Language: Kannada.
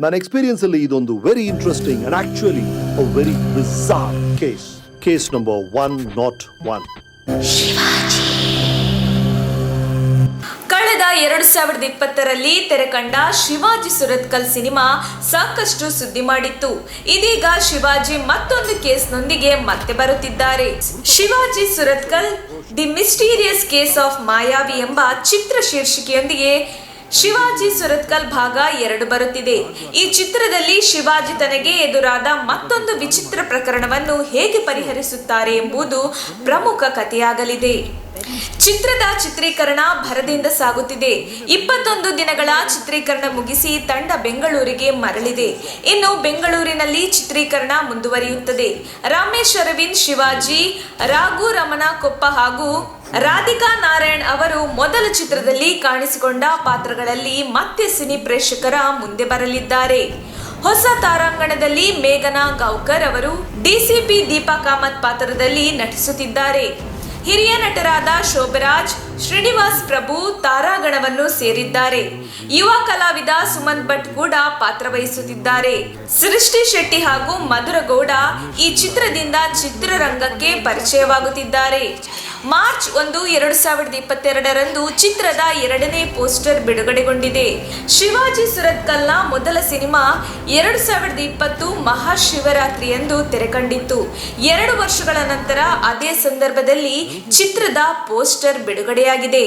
ನನ್ನ ಎಕ್ಸ್ಪೀರಿಯನ್ಸ್ ಅಲ್ಲಿ ಇದೊಂದು very interesting and actually a very bizarre case number 101. ಕಳೆದ 2020ರಲ್ಲಿ ತೆರೆಕಂಡ ಶಿವಾಜಿ ಸುರತ್ಕಲ್ ಸಿನಿಮಾ ಸಾಕಷ್ಟು ಸುದ್ದಿ ಮಾಡಿತ್ತು. ಇದೀಗ ಶಿವಾಜಿ ಮತ್ತೊಂದು ಕೇಸ್ನೊಂದಿಗೆ ಮತ್ತೆ ಬರುತ್ತಿದ್ದಾರೆ. Shivaji Surathkal the mysterious case of Mayavi ಎಂಬ ಚಿತ್ರ ಶೀರ್ಷಿಕೆಯೊಂದಿಗೆ ಶಿವಾಜಿ ಸುರತ್ಕಲ್ ಭಾಗ 2 ಬರುತ್ತಿದೆ. ಈ ಚಿತ್ರದಲ್ಲಿ ಶಿವಾಜಿ ತನಗೆ ಎದುರಾದ ಮತ್ತೊಂದು ವಿಚಿತ್ರ ಪ್ರಕರಣವನ್ನು ಹೇಗೆ ಪರಿಹರಿಸುತ್ತಾರೆ ಎಂಬುದು ಪ್ರಮುಖ ಕಥೆಯಾಗಲಿದೆ. ಚಿತ್ರದ ಚಿತ್ರೀಕರಣ ಭರದಿಂದ ಸಾಗುತ್ತಿದೆ. 21 ದಿನಗಳ ಚಿತ್ರೀಕರಣ ಮುಗಿಸಿ ತಂಡ ಬೆಂಗಳೂರಿಗೆ ಮರಳಿದೆ. ಇನ್ನು ಬೆಂಗಳೂರಿನಲ್ಲಿ ಚಿತ್ರೀಕರಣ ಮುಂದುವರಿಯುತ್ತದೆ. ರಾಮೇಶ್ ಅರವಿಂದ್ ಶಿವಾಜಿ, ರಾಘು ರಮಣ ಕೊಪ್ಪ ಹಾಗೂ ರಾಧಿಕಾ ನಾರಾಯಣ್ ಅವರು ಮೊದಲ ಚಿತ್ರದಲ್ಲಿ ಕಾಣಿಸಿಕೊಂಡ ಪಾತ್ರಗಳಲ್ಲಿ ಮತ್ತೆ ಸಿನಿ ಪ್ರೇಕ್ಷಕರ ಮುಂದೆ ಬರಲಿದ್ದಾರೆ. ಹೊಸ ತಾರಾಂಗಣದಲ್ಲಿ ಮೇಘನಾ ಗೌಕರ್ ಅವರು ಡಿಸಿಪಿ ದೀಪಾ ಕಾಮತ್ ಪಾತ್ರದಲ್ಲಿ ನಟಿಸುತ್ತಿದ್ದಾರೆ. ಹಿರಿಯ ನಟರಾದ ಶೋಭರಾಜ್, ಶ್ರೀನಿವಾಸ್ ಪ್ರಭು ತಾರಾಗಣವನ್ನು ಸೇರಿದ್ದಾರೆ. ಯುವ ಕಲಾವಿದ ಸುಮಂತ್ ಭಟ್ ಕೂಡ ಪಾತ್ರ ವಹಿಸುತ್ತಿದ್ದಾರೆ. ಸೃಷ್ಟಿ ಶೆಟ್ಟಿ ಹಾಗೂ ಮಧುರಗೌಡ ಈ ಚಿತ್ರದಿಂದ ಚಿತ್ರರಂಗಕ್ಕೆ ಪರಿಚಯವಾಗುತ್ತಿದ್ದಾರೆ. ಮಾರ್ಚ್ 1, 2022ರಂದು ಚಿತ್ರದ 2ನೇ ಪೋಸ್ಟರ್ ಬಿಡುಗಡೆಗೊಂಡಿದೆ. ಶಿವಾಜಿ ಸುರತ್ಕಲ್ನ ಮೊದಲ ಸಿನಿಮಾ 2020 ಮಹಾಶಿವರಾತ್ರಿಯಂದು ತೆರೆಕಂಡಿತ್ತು. 2 ವರ್ಷಗಳ ನಂತರ ಅದೇ ಸಂದರ್ಭದಲ್ಲಿ ಚಿತ್ರದ ಪೋಸ್ಟರ್ ಬಿಡುಗಡೆಯಾಗಿದೆ.